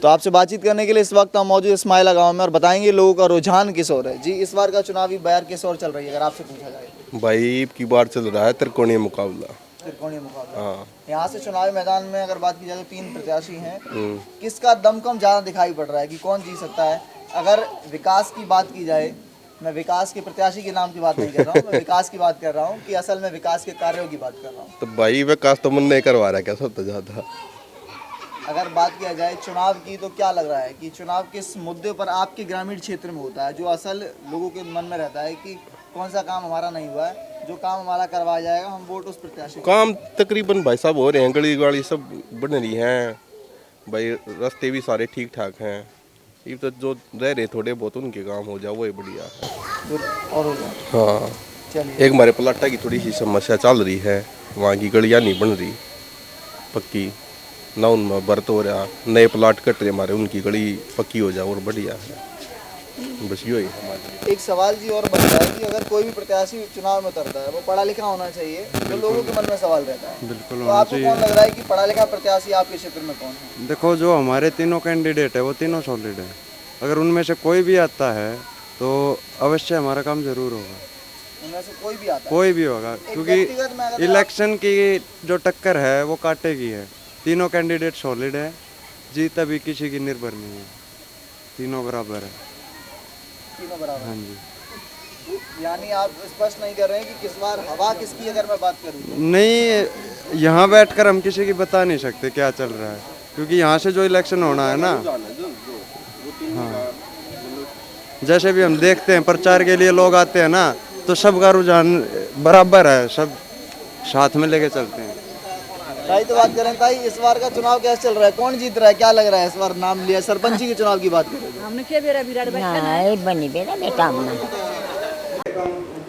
तो आपसे बातचीत करने के लिए इस वक्त हम मौजूद इस्माइला गांव में और बताएंगे लोगों का रुझान किस ओर है। जी, इस बार का चुनावी बयार किस ओर चल रही है अगर आपसे पूछा जाए? भाई की बार चल रहा है त्रिकोणीय मुकाबला। त्रिकोणीय मुकाबला। हाँ। यहाँ से चुनावी मैदान में अगर बात की जाए तो 3 प्रत्याशी हैं। किसका दमखम ज़्यादा दिखाई पड़ रहा है कि कौन जीत सकता है? अगर विकास की बात की जाए, मैं विकास के प्रत्याशी के नाम की बात नहीं कर रहा हूँ, मैं विकास की बात कर रहा हूँ कि असल में विकास के कार्यों की बात कर रहा हूँ। तो भाई विकास तो मन नहीं करवा रहा क्या सबसे ज्यादा। अगर बात किया जाए चुनाव की तो क्या लग रहा है कि चुनाव किस मुद्दे पर आपके ग्रामीण क्षेत्र में होता है जो असल लोगों के मन में रहता है कि कौन सा काम हमारा नहीं हुआ है, जो काम हमारा करवाया जाएगा हम वोट उस प्रत्याशी को। काम तकरीबन भाई साहब हो रहे हैं, गली गाड़ी सब बन रही हैं भाई, रास्ते भी सारे ठीक ठाक हैं। ये तो जो रह रहे थोड़े बहुत उनके काम हो जाए वही बढ़िया है। और हो जाए। हाँ। चलिए, एक हमारे पलाटा की थोड़ी सी समस्या चल रही है, वहाँ की गलियाँ नहीं बन रही पक्की, ना उनमें बर्त हो रहा, नए प्लाट कट रहे हमारे, उनकी गली पक्की हो जाए और बढ़िया है। बस यही है हमारे। एक सवाल जी और बनता है कि अगर कोई भी प्रत्याशी चुनाव में उतरता है वो पढ़ा लिखा होना चाहिए, जो लोगों के मन में सवाल रहता है। बिल्कुल तो होना आपको चाहिए। कौन लग रहा है कि पढ़ा लिखा प्रत्याशी आपके क्षेत्र में कौन है? देखो, जो हमारे तीनों कैंडिडेट है वो तीनों सॉलिड है। अगर उनमें से कोई भी आता है तो अवश्य हमारा काम जरूर होगा। उनमें से कोई भी आता है? कोई भी होगा, व्यक्तिगत में क्योंकि अगर इलेक्शन की जो टक्कर है वो कांटे की है। तीनों कैंडिडेट सॉलिड है, जीत अभी किसी की निर्भर नहीं है, तीनों बराबर है। तीनों बराबर। हाँ जी। यानी आप स्पष्ट नहीं कर रहे हैं कि किस बार हवा किसकी अगर मैं बात करूँ तो? नहीं, यहाँ बैठकर हम किसी की बता नहीं सकते क्या चल रहा है, क्योंकि यहाँ से जो इलेक्शन होना है ना, हाँ, जैसे भी हम देखते हैं प्रचार के लिए लोग आते हैं ना, तो सबका रुझान बराबर है, सब साथ में लेके चलते हैं। ताई तो बात करें, ताई इस बार का चुनाव कैसे चल रहा है, कौन जीत रहा है, क्या लग रहा है? इस बार नाम लिया सरपंची के चुनाव की बात करें। हमने क्या बेरा विराट नहीं बनी बेटा बेटा हमने।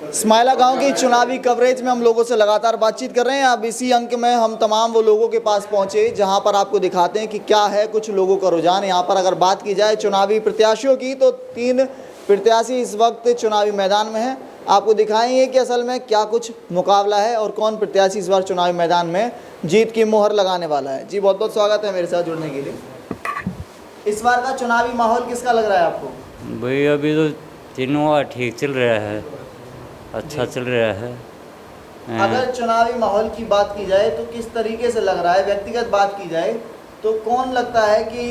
इस्माइला गांव की चुनावी कवरेज में हम लोगों से लगातार बातचीत कर रहे हैं। अब इसी अंक में हम तमाम वो लोगों के पास पहुंचे जहां पर आपको दिखाते हैं कि क्या है कुछ लोगों का रुझान। यहां पर अगर बात की जाए चुनावी प्रत्याशियों की तो 3 प्रत्याशी इस वक्त चुनावी मैदान में हैं। आपको दिखाएंगे कि असल में क्या कुछ मुकाबला है और कौन प्रत्याशी इस बार चुनावी मैदान में जीत की मोहर लगाने वाला है। जी, बहुत बहुत स्वागत है मेरे साथ जुड़ने के लिए। इस बार का चुनावी माहौल किसका लग रहा है आपको? भाई अभी तो तीनों ठीक चल रहा है, अच्छा चल रहा है। अगर चुनावी माहौल की बात की जाए तो किस तरीके से लग रहा है? व्यक्तिगत बात की जाए तो कौन लगता है कि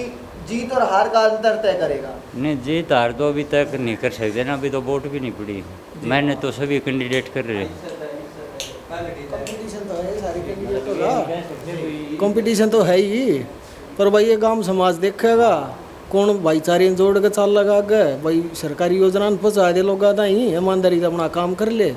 जीत और हार का अंतर तय करेगा? नहीं, जीत हार तो अभी तक नहीं कर सकते ना, अभी तो वोट भी नहीं पड़ी। मैंने तो सभी कैंडिडेट कर रहे हैं। कंपटीशन तो है ही, पर भाई ये गांव समाज देखेगा कौन भाईचारे जोड़ के चाल लगा के भाई सरकारी योजना पहुँचा दे लोग ही ईमानदारी से अपना काम कर ले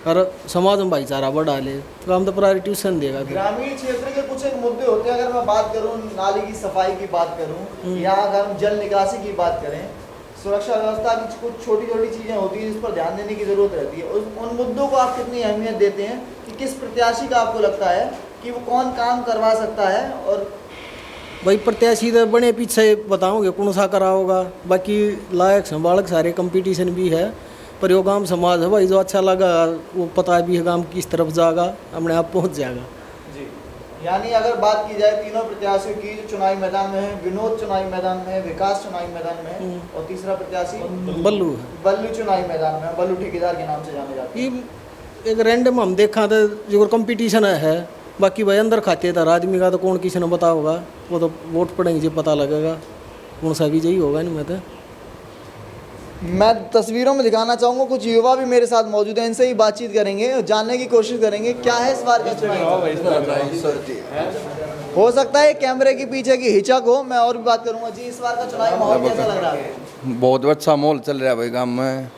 और समाज में भाईचारा बढ़ा ले तो हम तो प्रायोरिटीशन देगा। ग्रामीण क्षेत्र के कुछ एक मुद्दे होते हैं, अगर मैं बात करूं नाली की सफाई की बात करूं या अगर हम जल निकासी की बात करें, सुरक्षा व्यवस्था की कुछ छोटी छोटी चीज़ें होती हैं जिस पर ध्यान देने की ज़रूरत रहती है। उन मुद्दों को आप कितनी अहमियत देते हैं कि किस प्रत्याशी का आपको लगता है कि वो कौन काम करवा सकता है? और भाई प्रत्याशी तो बने पीछे बताओगे कौन सा करा होगा, बाकी लायक संभालक सारे कंपटीशन भी है, पर यो गांव समाज है भाई जो अच्छा लगा वो पता भी है गांव किस तरफ जाएगा, अपने आप पहुंच जाएगा। जी, यानी अगर बात की जाए तीनों प्रत्याशियों की जो चुनावी मैदान में है, विनोद चुनावी मैदान में है, विकास चुनावी मैदान में है और तीसरा प्रत्याशी बल्लू चुनावी मैदान में, बल्लू ठेकेदार के नाम से जाने जाते हैं। एक रैंडम हम देखा था जो कंपटीशन है, बाकी भाई अंदर खाते था आदमी का तो कौन किसी ने बता होगा, वो तो वोट पड़ेंगे जो पता लगेगा कौन सा भी यही होगा। नहीं मैं तस्वीरों में दिखाना चाहूँगा, कुछ युवा भी मेरे साथ मौजूद हैं, इनसे ही बातचीत करेंगे और जानने की कोशिश करेंगे क्या है इस बार का चुनाव। हो सकता है कैमरे के पीछे की हिचक हो, मैं और भी बात करूँगा। जी, इस बार का चुनावी माहौल कैसा लग रहा है? बहुत अच्छा माहौल चल रहा है भाई गांव में,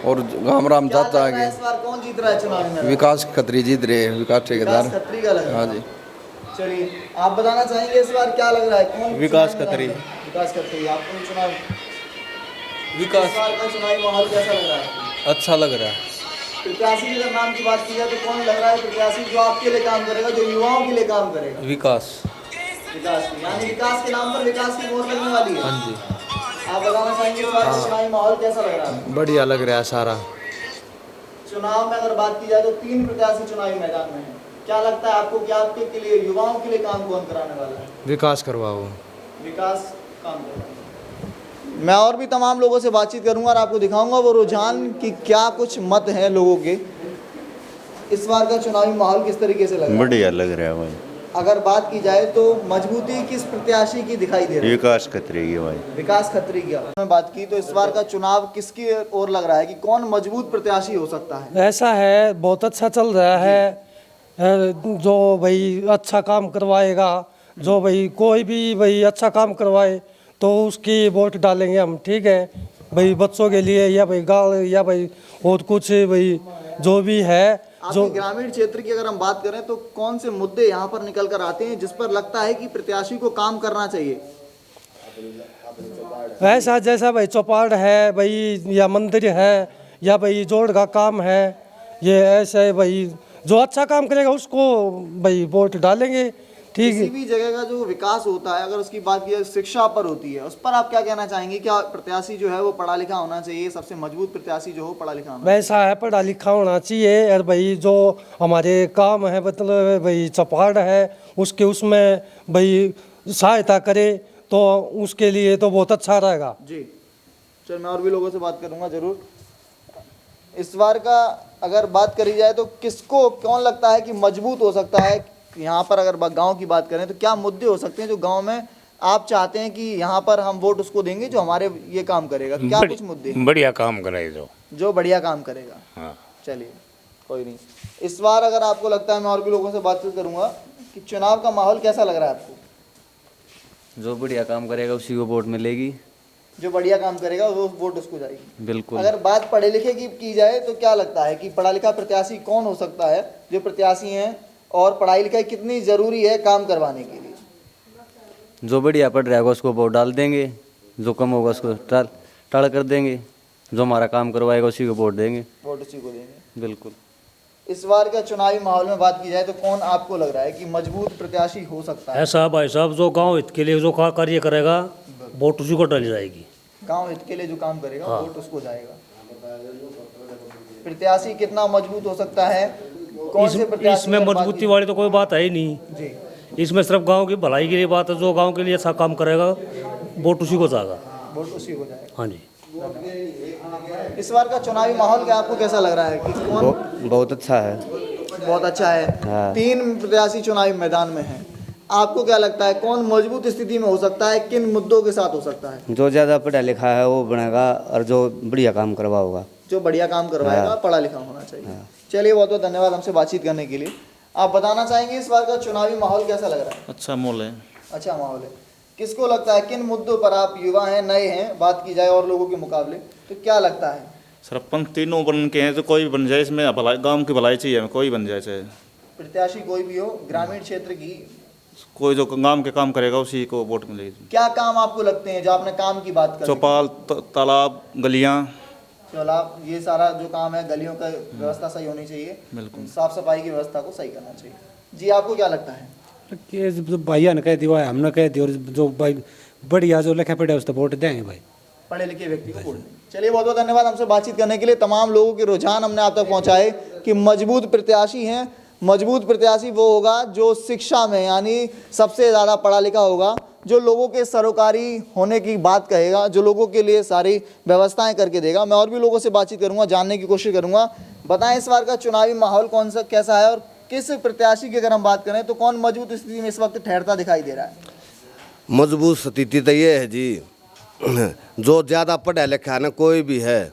और गांव राम चाहता है इस बार कौन जीत रहा है चुनाव में? विकास खत्री जीत रहे हैं, विकास ठेकेदार। खत्री का लग रहा है। हाँ जी। चलिए, आप बताना चाहेंगे इस बार क्या लग रहा है, कौन? विकास खत्री। विकास खत्री। आपको चुनाव विकास इस बार का चुनावी माहौल कैसा लग रहा है? अच्छा लग रहा है। प्रत्याशी की अगर नाम की बात की जाए तो कौन लग रहा है प्रत्याशी जो आपके लिए काम करेगा, जो युवाओं के लिए काम करेगा? विकास। विकास की, यानी विकास के नाम पर विकास की मोहर लगने वाली है। हाँ जी। आप बताना चाहेंगे इस बार का चुनावी माहौल कैसा लग रहा है? बढ़िया लग रहा है सारा। चुनाव में अगर बात की जाए तो 3 प्रत्याशी चुनावी मैदान में हैं। क्या लगता है आपको कि आपके लिए युवाओं के लिए काम कौन कराने वाला है? विकास करवाओ। विकास मैं और भी तमाम लोगों से बातचीत करूंगा और आपको दिखाऊंगा वो रुझान कि क्या कुछ मत हैं लोगों के। इस बार का चुनावी माहौल किस तरीके से लग रहा है? बढ़िया लग रहा है भाई। अगर बात की जाए तो मजबूती किस प्रत्याशी की दिखाई दे रही है? विकास खतरे की भाई। विकास खत्री की मैं बात की तो इस बार का चुनाव किसकी ओर लग रहा है कि कौन मजबूत प्रत्याशी हो सकता है? ऐसा है, बहुत अच्छा चल रहा है। जो भाई अच्छा काम करवाएगा, जो भाई कोई भी भाई अच्छा काम करवाए तो उसकी वोट डालेंगे हम। ठीक है भाई, बच्चों के लिए या भाई गाँव या भाई और कुछ भाई जो भी है। आपके ग्रामीण क्षेत्र की अगर हम बात करें तो कौन से मुद्दे यहाँ पर निकल कर आते हैं जिस पर लगता है कि प्रत्याशी को काम करना चाहिए? ऐसा जैसा भाई चौपाड़ है भाई, या मंदिर है, या भाई जोड़ का काम है, ये ऐसे भाई जो अच्छा काम करेगा उसको भाई वोट डालेंगे। ठीक किसी है। भी जगह का जो विकास होता है, अगर उसकी बात की जाए शिक्षा पर होती है, उस पर आप क्या कहना चाहेंगे? क्या प्रत्याशी जो है वो पढ़ा लिखा होना चाहिए? सबसे मजबूत प्रत्याशी जो हो पढ़ा लिखा होना वैसा है, पढ़ा लिखा होना चाहिए। और भाई जो हमारे काम है, मतलब भाई चौपाड़ है उसके उसमें भाई सहायता करे तो उसके लिए तो बहुत अच्छा रहेगा जी। चल मैं और भी लोगों से बात करूंगा जरूर। इस बार का अगर बात करी जाए तो किसको कौन लगता है कि मजबूत हो सकता है? यहाँ पर अगर गांव की बात करें तो क्या मुद्दे हो सकते हैं जो गांव में आप चाहते हैं कि यहाँ पर हम वोट उसको देंगे जो हमारे ये काम करेगा? क्या कुछ मुद्दे हैं? बढ़िया काम करे जो बढ़िया काम करेगा। हाँ। चलिए कोई नहीं। इस बार अगर आपको लगता है, मैं और भी लोगों से बातचीत करूंगा, कि चुनाव का माहौल कैसा लग रहा है आपको? जो बढ़िया काम करेगा उसी को वोट मिलेगी। जो बढ़िया काम करेगा वो वोट उसको जाएगी। बिल्कुल। अगर बात पढ़े लिखे की जाए तो क्या लगता है कि पढ़ा लिखा प्रत्याशी कौन हो सकता है? जो प्रत्याशी हैं, और पढ़ाई लिखाई कितनी जरूरी है काम करवाने के लिए? जो बढ़िया पढ़ रहेगा उसको वोट डाल देंगे, जो कम होगा उसको टाल कर देंगे, जो हमारा काम करवाएगा उसी को वोट देंगे। वोट उसी को देंगे। बिल्कुल। इस बार का चुनावी माहौल में बात की जाए तो कौन आपको लग रहा है कि मजबूत प्रत्याशी हो सकता है? ऐसा भाई साहब, जो गांव हित के लिए जो कार्य करेगा वोट उसी को डाली जाएगी। गांव हित के लिए जो काम करेगा वोट उसको जाएगा। प्रत्याशी कितना मजबूत हो सकता है? कौन से प्रत्याशी? इसमें मजबूती वाली तो कोई बात है ही नहीं जी। इसमें सिर्फ गांव की भलाई के लिए बात है। जो गांव के लिए अच्छा काम करेगा वोट उसी को जाएगा। वोट उसी को जाएगा। हाँ जी। इस बार का चुनावी माहौल क्या आपको कैसा लग रहा है कि कौन? बहुत अच्छा है। बहुत अच्छा है। हाँ। 3 प्रत्याशी चुनावी मैदान में हैं। आपको क्या लगता है कौन मजबूत स्थिति में हो सकता है? किन मुद्दों के साथ हो सकता है? जो ज़्यादा पढ़ा लिखा है वो बनेगा और जो बढ़िया काम करवाओगा। जो बढ़िया काम करवाएगा। हाँ। पढ़ा लिखा होना चाहिए। चलिए बहुत बहुत धन्यवाद हमसे बातचीत करने के लिए। आप बताना चाहेंगे इस बार का चुनावी माहौल कैसा लग रहा है? अच्छा माहौल है। अच्छा माहौल है। किसको लगता है किन मुद्दों पर, आप युवा हैं, नए हैं, बात की जाए और लोगों के मुकाबले, तो क्या लगता है? सरपंच तीनों बन के हैं तो कोई भी बन जाए, इसमें भलाई गांव की भलाई चाहिए हमें, कोई बन जाए चाहे प्रत्याशी कोई भी हो ग्रामीण क्षेत्र की, कोई जो गांव के काम करेगा उसी को वोट मिलेगी। क्या काम आपको लगते हैं जो आपने काम की बात कर? चौपाल, तालाब, गलियां, तालाब, ये सारा जो काम है, गलियों का व्यवस्था सही होनी चाहिए। बिल्कुल। साफ सफाई की व्यवस्था को सही करना चाहिए। जी आपको क्या लगता है? कि भैया ने कह दिया, हमने कह दिया, और जो भाई बढ़िया जो लिखा पढ़ा उस तो वोट देंगे भाई। पढ़े लिखे व्यक्ति को वोट देंगे। चलिए बहुत बहुत धन्यवाद हमसे बातचीत करने के लिए। तमाम लोगों के रुझान हमने आप तक पहुंचाए कि मजबूत प्रत्याशी हैं। मजबूत प्रत्याशी वो होगा जो शिक्षा में, यानी सबसे ज़्यादा पढ़ा लिखा होगा, जो लोगों के सरोकारी होने की बात कहेगा, जो लोगों के लिए सारी व्यवस्थाएं करके देगा। मैं और भी लोगों से बातचीत करूंगा, जानने की कोशिश करूंगा। बताएं इस बार का चुनावी माहौल कौन सा कैसा है और किस प्रत्याशी की अगर हम बात करें तो कौन मजबूत स्थिति में इस वक्त ठहरता दिखाई दे रहा है? मजबूत स्थिति तो ये है जी, जो ज़्यादा पढ़ा लिखा है ना, कोई भी है,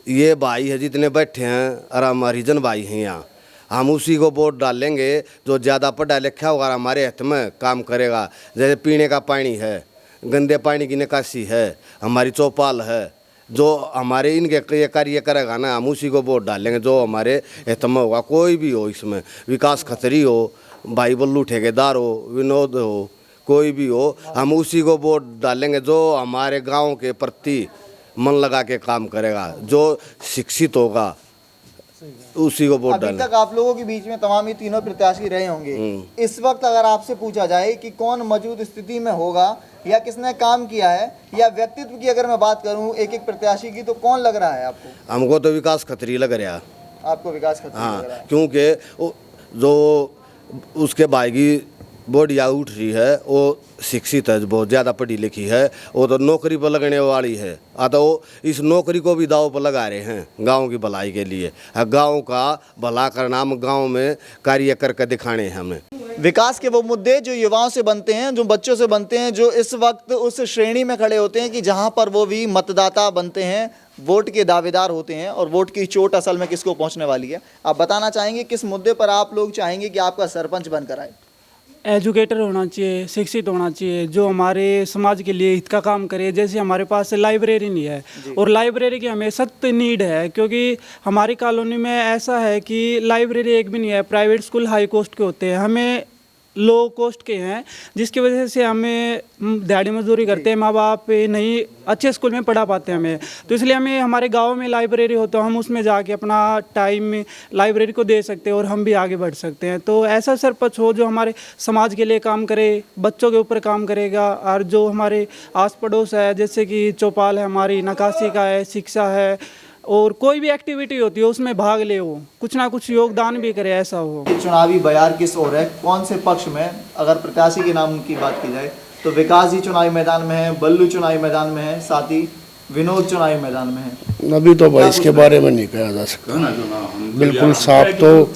ये भाई है जितने बैठे हैं और हम हरिजन भाई हैं यहाँ, हम उसी को वोट डालेंगे जो ज़्यादा पढ़ा लिखा होगा, हमारे हित में काम करेगा। जैसे पीने का पानी है, गंदे पानी की निकासी है, हमारी चौपाल है, जो हमारे इनके ये कार्य करेगा ना, हम उसी को वोट डालेंगे जो हमारे हित में होगा। कोई भी हो, इसमें विकास खत्री हो, भाई बल्लू ठेकेदार हो, विनोद हो, कोई भी हो, हम उसी को वोट डालेंगे जो हमारे गांव के प्रति मन लगा के काम करेगा, जो शिक्षित होगा उसी को वोट डालेंगे। अभी तक आप लोगों के बीच में तमाम ये तीनों प्रत्याशी रहे होंगे। इस वक्त अगर आपसे पूछा जाए कि कौन मौजूद स्थिति में होगा या किसने काम किया है या व्यक्तित्व की अगर मैं बात करूं एक एक प्रत्याशी की, तो कौन लग रहा है आपको? हमको तो विकास खत्री लग रहा है। आपको विकास खत्री लग रहा है? क्योंकि जो उसके भाई की बढ़िया उठ रही है, वो शिक्षित है, बहुत ज़्यादा पढ़ी लिखी है, वो तो नौकरी पर लगने वाली है। तो वो इस नौकरी को भी दाव पर लगा रहे हैं गांव की भलाई के लिए। गांव का भला करना, हम गांव में कार्य करके दिखाने हैं हमें। विकास के वो मुद्दे जो युवाओं से बनते हैं, जो बच्चों से बनते हैं, जो इस वक्त उस श्रेणी में खड़े होते हैं कि जहां पर वो भी मतदाता बनते हैं, वोट के दावेदार होते हैं और वोट की चोट असल में किसको पहुंचने वाली है। आप बताना चाहेंगे किस मुद्दे पर आप लोग चाहेंगे कि आपका सरपंच बनकर आए? एजुकेटर होना चाहिए, शिक्षित होना चाहिए, जो हमारे समाज के लिए हित का काम करे। जैसे हमारे पास लाइब्रेरी नहीं है और लाइब्रेरी की हमें सख्त नीड है, क्योंकि हमारी कॉलोनी में ऐसा है कि लाइब्रेरी एक भी नहीं है। प्राइवेट स्कूल हाई कॉस्ट के होते हैं, हमें लो कॉस्ट के हैं, जिसकी वजह से हमें दिहाड़ी मजदूरी करते हैं, माँ बाप नहीं अच्छे स्कूल में पढ़ा पाते हैं हमें। तो इसलिए हमें हमारे गांव में लाइब्रेरी हो तो हम उसमें जाके अपना टाइम लाइब्रेरी को दे सकते हैं और हम भी आगे बढ़ सकते हैं। तो ऐसा सरपंच हो जो हमारे समाज के लिए काम करे, बच्चों के ऊपर काम करेगा, और जो हमारे आस पड़ोस है, जैसे कि चौपाल है हमारी, नक्काशी का है, शिक्षा है, और कोई भी एक्टिविटी होती है उसमें भाग ले, वो कुछ ना कुछ योगदान भी करे, ऐसा हो। चुनावी बयार किस ओर है, कौन से पक्ष में? अगर प्रत्याशी के नाम की बात की जाए तो विकास जी चुनावी मैदान में है, बल्लू चुनावी मैदान में है, साथ ही विनोद चुनावी मैदान में है। अभी तो भाई इसके बारे में नहीं कहा जा सकता, बिल्कुल साफ तो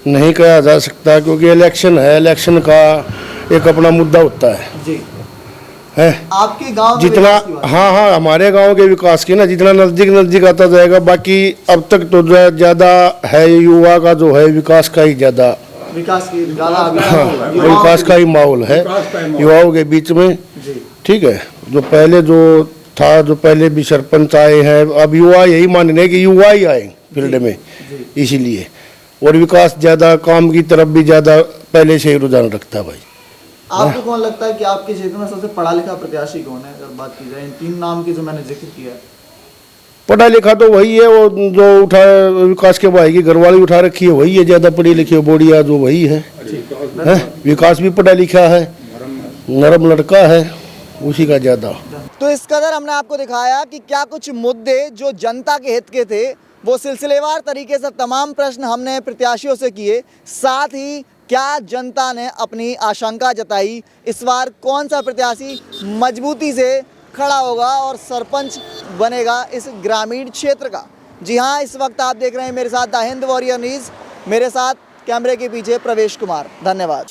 नहीं कहा जा सकता, क्योंकि इलेक्शन है, इलेक्शन का एक अपना मुद्दा होता है जी। है आपके गांव जितना, हाँ हमारे गांव के विकास की ना, जितना नजदीक आता जाएगा। बाकी अब तक तो ज़्यादा है युवा का जो है विकास का ही ज़्यादा, विकास का ही माहौल है युवाओं के बीच में। ठीक है, जो पहले भी सरपंच आए हैं, अब युवा यही मान रहे हैं कि युवा ही आए फील्ड में, इसीलिए। और विकास ज़्यादा, काम की तरफ भी ज़्यादा पहले से ही रुझान रखता है भाई। आपको कौन लगता है कि आपके क्षेत्र में सबसे पढ़ा लिखा प्रत्याशी कौन है, अगर बात की जाए इन 3 नाम की जो मैंने जिक्र किया है? पढ़ा लिखा तो वही है, वो जो उठा विकास के भाई की घरवाली उठा रखी है वही है, ज़्यादा पढ़ी लिखी है, बोड़िया जो वही है। विकास भी पढ़ा लिखा है, नरम लड़का है, उसी का ज़्यादा। तो इस कदर हमने आपको दिखाया कि क्या कुछ मुद्दे जो जनता के हित के थे, वो सिलसिलेवार तरीके से तमाम प्रश्न हमने प्रत्याशियों से किए। साथ ही क्या जनता ने अपनी आशंका जताई, इस बार कौन सा प्रत्याशी मजबूती से खड़ा होगा और सरपंच बनेगा इस ग्रामीण क्षेत्र का। जी हाँ, इस वक्त आप देख रहे हैं मेरे साथ द हिंद वॉरियर न्यूज़, मेरे साथ कैमरे के पीछे प्रवेश कुमार। धन्यवाद।